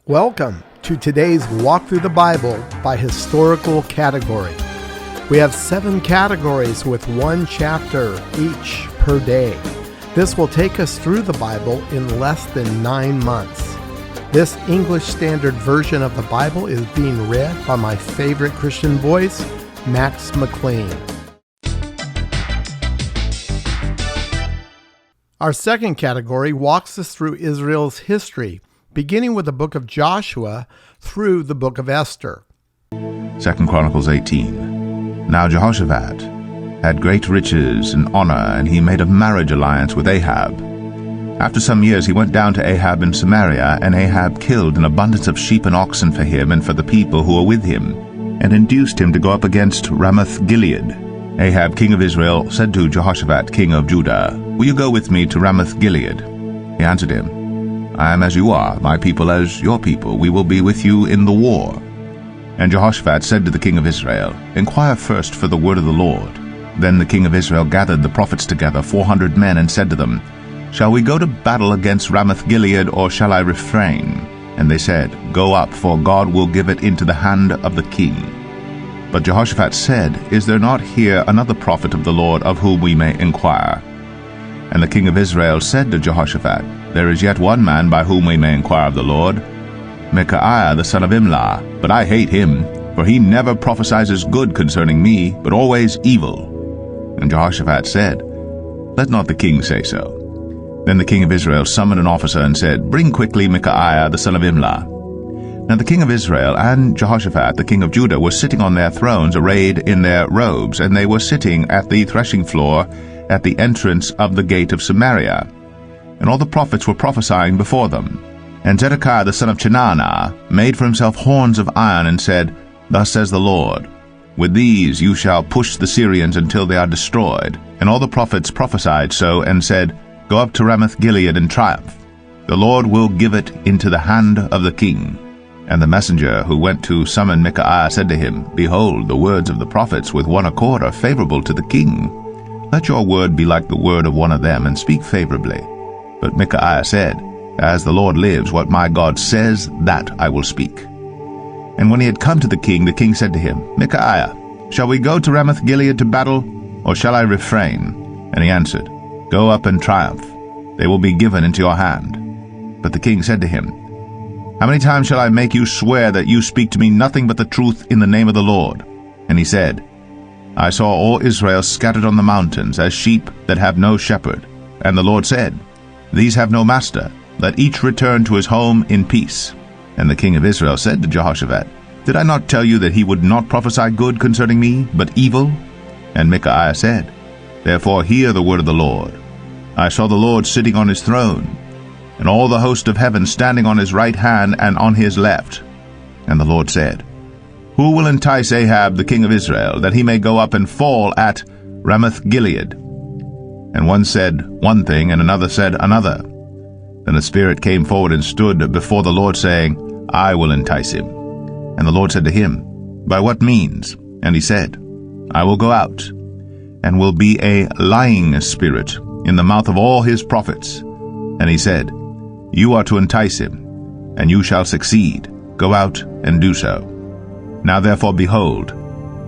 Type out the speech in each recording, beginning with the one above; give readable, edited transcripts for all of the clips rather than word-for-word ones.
Welcome to today's Walk Through the Bible by historical category. We have 7 categories with 1 chapter each per day. This will take us through the Bible in less than 9 months. This English Standard Version of the Bible is being read by my favorite Christian voice, Max McLean. Our second category walks us through Israel's history, beginning with the book of Joshua through the book of Esther. 2 Chronicles 18. Now Jehoshaphat had great riches and honor, and he made a marriage alliance with Ahab. After some years he went down to Ahab in Samaria, and Ahab killed an abundance of sheep and oxen for him and for the people who were with him, and induced him to go up against Ramoth-Gilead. Ahab, king of Israel, said to Jehoshaphat, king of Judah, "Will you go with me to Ramoth-Gilead?" He answered him, "I am as you are, my people as your people. We will be with you in the war." And Jehoshaphat said to the king of Israel, "Inquire first for the word of the Lord." Then the king of Israel gathered the prophets together, 400 men, and said to them, "Shall we go to battle against Ramoth-Gilead, or shall I refrain?" And they said, "Go up, for God will give it into the hand of the king." But Jehoshaphat said, "Is there not here another prophet of the Lord of whom we may inquire?" And the king of Israel said to Jehoshaphat, "There is yet one man by whom we may inquire of the Lord, Micaiah the son of Imlah, but I hate him, for he never prophesies good concerning me, but always evil." And Jehoshaphat said, "Let not the king say so." Then the king of Israel summoned an officer and said, "Bring quickly Micaiah the son of Imlah." Now the king of Israel and Jehoshaphat the king of Judah were sitting on their thrones, arrayed in their robes, and they were sitting at the threshing floor at the entrance of the gate of Samaria. And all the prophets were prophesying before them. And Zedekiah the son of Chenaanah made for himself horns of iron, and said, "Thus says the Lord, with these you shall push the Syrians until they are destroyed." And all the prophets prophesied so, and said, "Go up to Ramoth-Gilead and triumph. The Lord will give it into the hand of the king." And the messenger who went to summon Micaiah said to him, "Behold, the words of the prophets with one accord are favorable to the king. Let your word be like the word of one of them, and speak favorably." But Micaiah said, "As the Lord lives, what my God says, that I will speak." And when he had come to the king said to him, "Micaiah, shall we go to Ramoth-Gilead to battle, or shall I refrain?" And he answered, "Go up and triumph. They will be given into your hand." But the king said to him, "How many times shall I make you swear that you speak to me nothing but the truth in the name of the Lord?" And he said, "I saw all Israel scattered on the mountains, as sheep that have no shepherd. And the Lord said, These have no master. Let each return to his home in peace." And the king of Israel said to Jehoshaphat, "Did I not tell you that he would not prophesy good concerning me, but evil?" And Micaiah said, "Therefore hear the word of the Lord. I saw the Lord sitting on his throne, and all the host of heaven standing on his right hand and on his left. And the Lord said, Who will entice Ahab the king of Israel, that he may go up and fall at Ramoth-Gilead?" And one said one thing, and another said another. Then the Spirit came forward and stood before the Lord, saying, "I will entice him." And the Lord said to him, "By what means?" And he said, "I will go out, and will be a lying spirit in the mouth of all his prophets." And he said, "You are to entice him, and you shall succeed. Go out and do so. Now therefore, behold,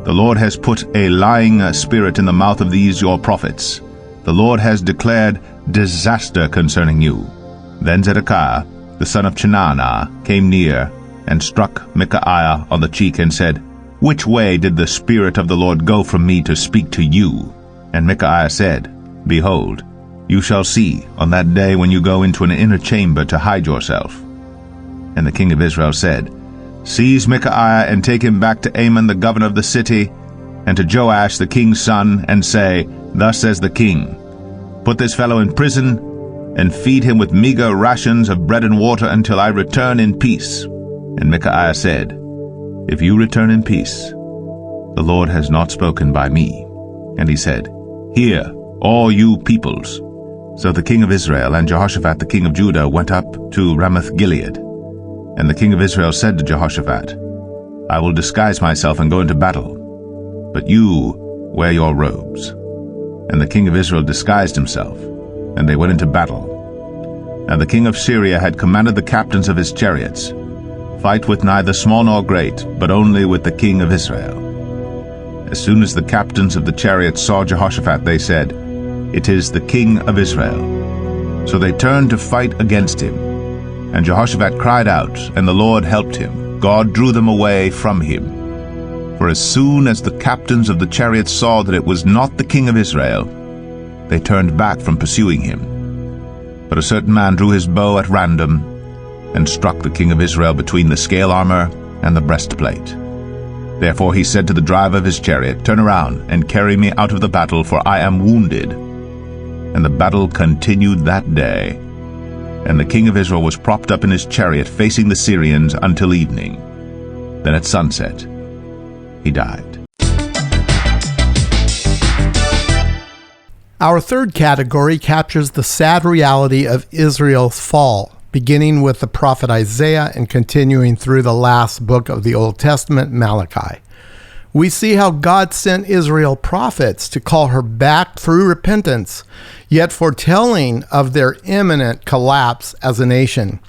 the Lord has put a lying spirit in the mouth of these your prophets. The Lord has declared disaster concerning you." Then Zedekiah, the son of Chenaanah, came near, and struck Micaiah on the cheek, and said, "Which way did the Spirit of the Lord go from me to speak to you?" And Micaiah said, "Behold, you shall see on that day when you go into an inner chamber to hide yourself." And the king of Israel said, "Seize Micaiah, and take him back to Amon the governor of the city, and to Joash the king's son, and say, Thus says the king, Put this fellow in prison, and feed him with meager rations of bread and water until I return in peace." And Micaiah said, "If you return in peace, the Lord has not spoken by me." And he said, "Hear, all you peoples." So the king of Israel and Jehoshaphat the king of Judah went up to Ramoth-Gilead. And the king of Israel said to Jehoshaphat, "I will disguise myself and go into battle, but you wear your robes." And the king of Israel disguised himself, and they went into battle. Now the king of Syria had commanded the captains of his chariots, Fight with neither small nor great, but only with the king of Israel. As soon as the captains of the chariots saw Jehoshaphat, they said, It is the king of Israel. So they turned to fight against him. And Jehoshaphat cried out, and the Lord helped him. God drew them away from him. For as soon as the captains of the chariots saw that it was not the king of Israel, they turned back from pursuing him. But a certain man drew his bow at random and struck the king of Israel between the scale armor and the breastplate. Therefore he said to the driver of his chariot, Turn around and carry me out of the battle, for I am wounded. And the battle continued that day. And the king of Israel was propped up in his chariot, facing the Syrians until evening. Then at sunset he died. Our third category captures the sad reality of Israel's fall, beginning with the prophet Isaiah and continuing through the last book of the Old Testament, Malachi. We see how God sent Israel prophets to call her back through repentance, yet foretelling of their imminent collapse as a nation,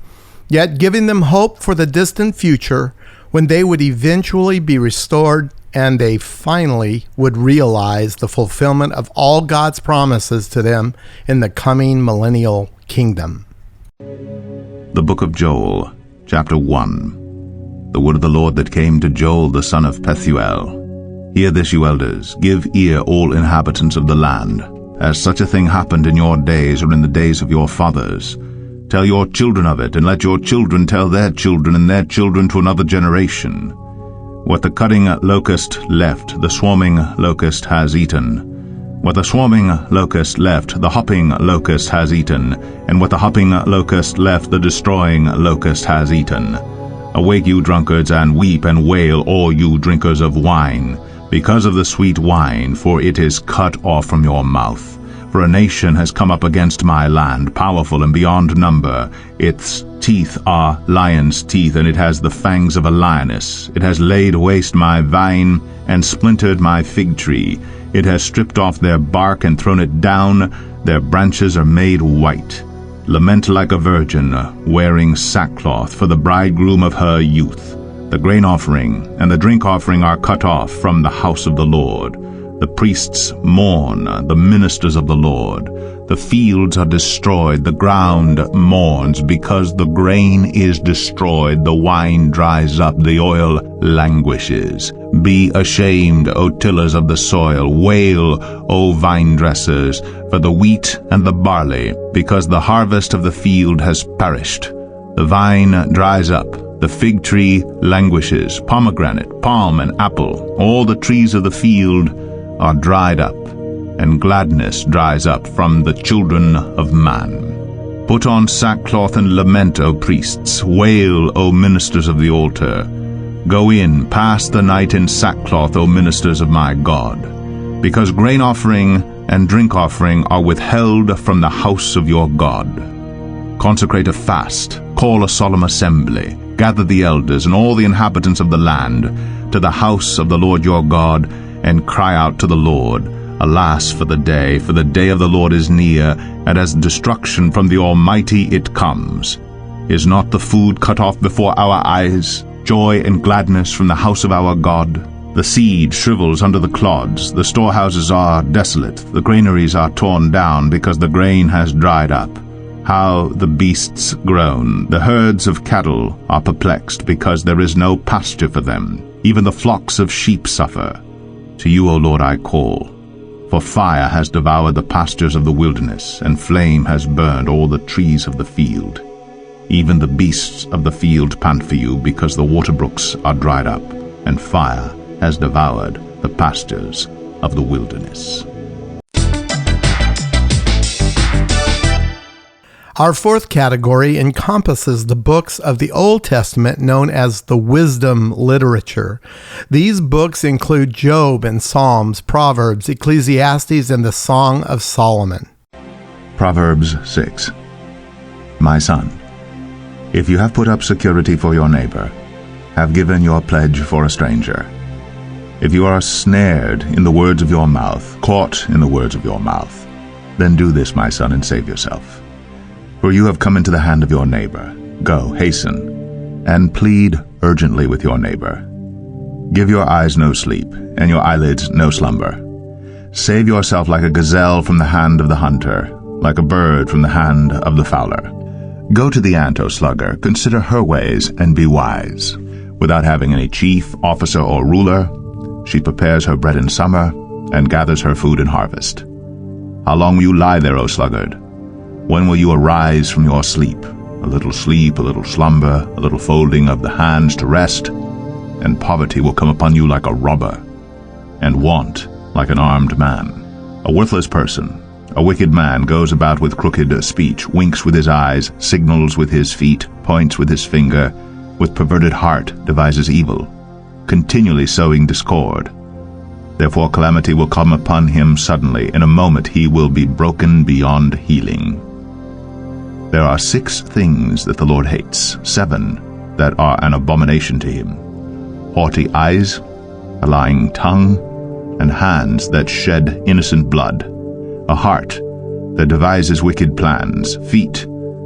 yet giving them hope for the distant future when they would eventually be restored and they finally would realize the fulfillment of all God's promises to them in the coming millennial kingdom. The book of Joel, chapter 1. The word of the Lord that came to Joel the son of Pethuel. Hear this, you elders, give ear, all inhabitants of the land. Has such a thing happened in your days or in the days of your fathers? Tell your children of it, and let your children tell their children and their children to another generation. What the cutting locust left, the swarming locust has eaten. What the swarming locust left, the hopping locust has eaten, and what the hopping locust left, the destroying locust has eaten. Awake, you drunkards, and weep and wail, all you drinkers of wine, because of the sweet wine, for it is cut off from your mouth. For a nation has come up against my land, powerful and beyond number. Its teeth are lion's teeth, and it has the fangs of a lioness. It has laid waste my vine and splintered my fig tree. It has stripped off their bark and thrown it down. Their branches are made white. Lament like a virgin, wearing sackcloth for the bridegroom of her youth. The grain offering and the drink offering are cut off from the house of the Lord. The priests mourn, the ministers of the Lord. The fields are destroyed, the ground mourns, because the grain is destroyed, the wine dries up, the oil languishes. Be ashamed, O tillers of the soil, wail, O vine dressers, for the wheat and the barley, because the harvest of the field has perished. The vine dries up, the fig tree languishes, pomegranate, palm, and apple, all the trees of the field are dried up, and gladness dries up from the children of man. Put on sackcloth and lament, O priests, wail, O ministers of the altar. Go in, pass the night in sackcloth, O ministers of my God, because grain offering and drink offering are withheld from the house of your God. Consecrate a fast, call a solemn assembly, gather the elders and all the inhabitants of the land to the house of the Lord your God, and cry out to the Lord. Alas for the day of the Lord is near, and as destruction from the Almighty it comes. Is not the food cut off before our eyes, joy and gladness from the house of our God? The seed shrivels under the clods, the storehouses are desolate, the granaries are torn down, because the grain has dried up. How the beasts groan, the herds of cattle are perplexed, because there is no pasture for them. Even the flocks of sheep suffer. To you, O Lord, I call, for fire has devoured the pastures of the wilderness, and flame has burned all the trees of the field. Even the beasts of the field pant for you, because the water brooks are dried up, and fire has devoured the pastures of the wilderness. Our fourth category encompasses the books of the Old Testament known as the wisdom literature. These books include Job and Psalms, Proverbs, Ecclesiastes, and the Song of Solomon. Proverbs 6. My son, if you have put up security for your neighbor, have given your pledge for a stranger, if you are snared in the words of your mouth, caught in the words of your mouth, then do this, my son, and save yourself. For you have come into the hand of your neighbor. Go, hasten. and plead urgently with your neighbor. Give your eyes no sleep, and your eyelids no slumber. Save yourself like a gazelle from the hand of the hunter, like a bird from the hand of the fowler. Go to the ant, O sluggard, consider her ways, and be wise. Without having any chief, officer, or ruler, she prepares her bread in summer, and gathers her food in harvest. How long will you lie there, O sluggard? When will you arise from your sleep? A little slumber, a little folding of the hands to rest, and poverty will come upon you like a robber, and want like an armed man. A worthless person, a wicked man, goes about with crooked speech, winks with his eyes, signals with his feet, points with his finger, with perverted heart devises evil, continually sowing discord. Therefore calamity will come upon him suddenly. In a moment he will be broken beyond healing. There are 6 things that the Lord hates, 7 that are an abomination to him: haughty eyes, a lying tongue, and hands that shed innocent blood, a heart that devises wicked plans, feet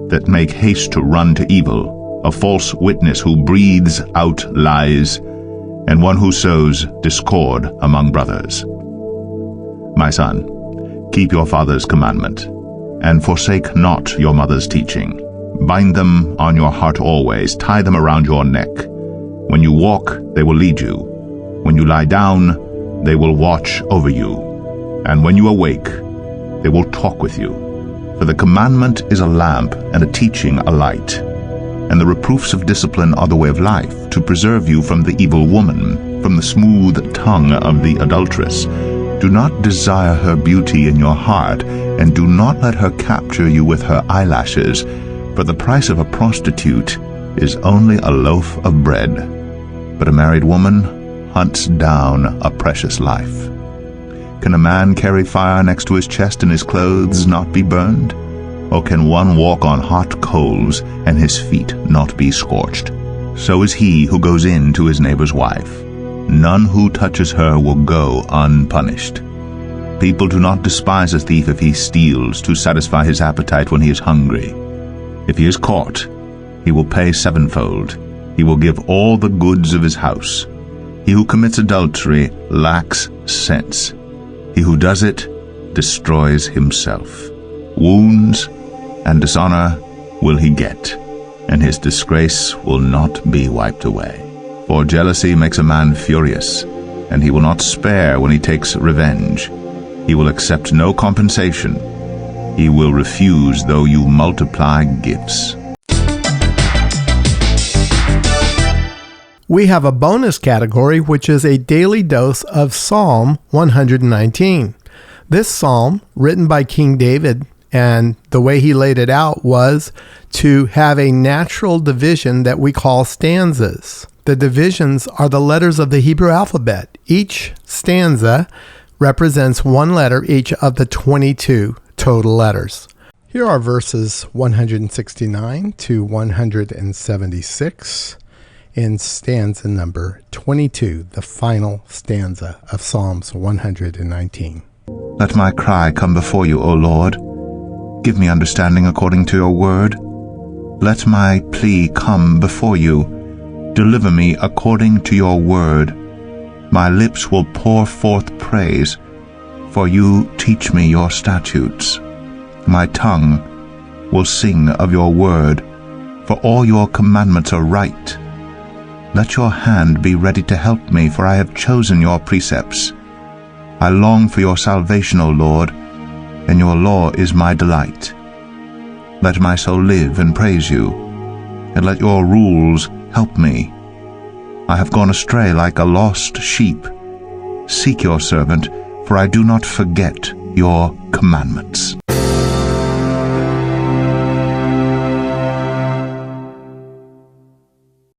that make haste to run to evil, a false witness who breathes out lies, and one who sows discord among brothers. My son, keep your father's commandment, and forsake not your mother's teaching. Bind them on your heart always, tie them around your neck. When you walk, they will lead you. When you lie down, they will watch over you. And when you awake, they will talk with you. For the commandment is a lamp, and a teaching a light. And the reproofs of discipline are the way of life, to preserve you from the evil woman, from the smooth tongue of the adulteress. Do not desire her beauty in your heart, and do not let her capture you with her eyelashes, for the price of a prostitute is only a loaf of bread, but a married woman hunts down a precious life. Can a man carry fire next to his chest and his clothes not be burned? Or can one walk on hot coals and his feet not be scorched? So is he who goes in to his neighbor's wife. None who touches her will go unpunished. People do not despise a thief if he steals, to satisfy his appetite when he is hungry. If he is caught, he will pay 7-fold. He will give all the goods of his house. He who commits adultery lacks sense. He who does it destroys himself. Wounds and dishonor will he get, and his disgrace will not be wiped away. For jealousy makes a man furious, and he will not spare when he takes revenge. He will accept no compensation. He will refuse though you multiply gifts. We have a bonus category, which is a daily dose of Psalm 119. This psalm, written by King David, and the way he laid it out was to have a natural division that we call stanzas. The divisions are the letters of the Hebrew alphabet. Each stanza represents one letter each of the 22 total letters. Here are verses 169 to 176 in stanza number 22, the final stanza of Psalms 119. Let my cry come before you, O Lord. Give me understanding according to your word. Let my plea come before you. Deliver me according to your word. My lips will pour forth praise, for you teach me your statutes. My tongue will sing of your word, for all your commandments are right. Let your hand be ready to help me, for I have chosen your precepts. I long for your salvation, O Lord, and your law is my delight. Let my soul live and praise you, and let your rules help me. I have gone astray like a lost sheep. Seek your servant, for I do not forget your commandments.